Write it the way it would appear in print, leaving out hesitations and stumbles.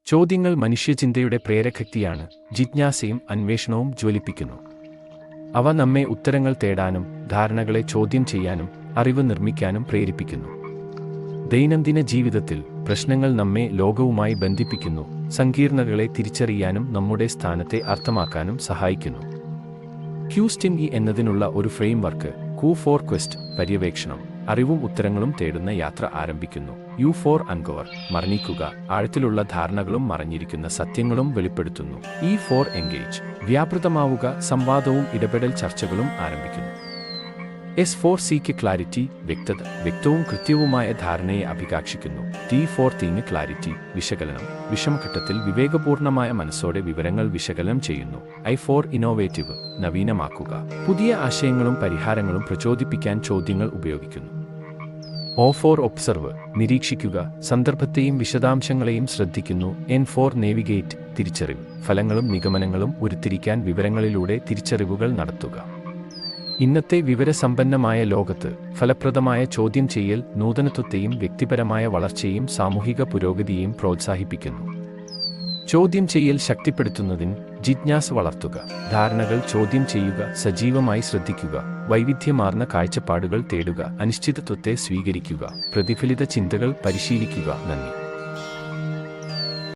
ചോദ്യങ്ങൾ മനുഷ്യചിന്തയുടെ പ്രേരകശക്തിയാണ്. ജിജ്ഞാസയും അന്വേഷണവും ജ്വലിപ്പിക്കുന്നു. അവ നമ്മെ ഉത്തരങ്ങൾ തേടാനും ധാരണകളെ ചോദ്യം ചെയ്യാനും അറിവ് നിർമ്മിക്കാനും പ്രേരിപ്പിക്കുന്നു. ദൈനംദിന ജീവിതത്തിൽ പ്രശ്നങ്ങൾ നമ്മെ ലോകവുമായി ബന്ധിപ്പിക്കുന്നു, സങ്കീർണതകളെ തിരിച്ചറിയാനും നമ്മുടെ സ്ഥാനത്തെ അർത്ഥമാക്കാനും സഹായിക്കുന്നു. QSTEAM എന്നതിനുള്ള ഒരു ഫ്രെയിംവർക്ക് Q for Quest പര്യവേക്ഷണം, അറിവും ഉത്തരങ്ങളും തേടുന്ന യാത്ര ആരംഭിക്കുന്നു. U for Uncover മറഞ്ഞിരിക്കുക, ആഴത്തിലുള്ള ധാരണകളും മറഞ്ഞിരിക്കുന്ന സത്യങ്ങളും വെളിപ്പെടുത്തുന്നു. E for Engage വ്യാപൃതമാവുക, സംവാദവും ഇടപെടൽ ചർച്ചകളും ആരംഭിക്കുന്നു. S for Seek Clarity വ്യക്തത, വ്യക്തവും കൃത്യവുമായ ധാരണയെ അഭികാക്ഷിക്കുന്നു. T for Think Clarity വിശകലനം, വിഷമഘട്ടത്തിൽ വിവേകപൂർണമായ മനസ്സോടെ വിവരങ്ങൾ വിശകലനം ചെയ്യുന്നു. I for Innovative നവീനമാക്കുക, പുതിയ ആശയങ്ങളും പരിഹാരങ്ങളും പ്രചോദിപ്പിക്കാൻ ചോദ്യങ്ങൾ ഉപയോഗിക്കുന്നു. O for Observe നിരീക്ഷിക്കുക, സന്ദർഭത്തെയും വിശദാംശങ്ങളെയും ശ്രദ്ധിക്കുന്നു. N for Navigate തിരിച്ചറിവ്, ഫലങ്ങളും നിഗമനങ്ങളും ഉരുത്തിരിക്കാൻ വിവരങ്ങളിലൂടെ തിരിച്ചറിവുകൾ നടത്തുക. ഇന്നത്തെ വിവരസമ്പന്നമായ ലോകത്ത് ഫലപ്രദമായ ചോദ്യം ചെയ്യൽ നൂതനത്വത്തെയും വ്യക്തിപരമായ വളർച്ചയെയും സാമൂഹിക പുരോഗതിയെയും പ്രോത്സാഹിപ്പിക്കുന്നു. ചോദ്യം ചെയ്യൽ ശക്തിപ്പെടുത്തുന്നതിന് ജിജ്ഞാസ വളർത്തുക, ധാരണകൾ ചോദ്യം ചെയ്യുക, സജീവമായി ശ്രദ്ധിക്കുക, വൈവിധ്യമാർന്ന കാഴ്ചപ്പാടുകൾ തേടുക, അനിശ്ചിതത്വത്തെ സ്വീകരിക്കുക, പ്രതിഫലിത ചിന്തകൾ പരിശീലിക്കുക. നന്ദി.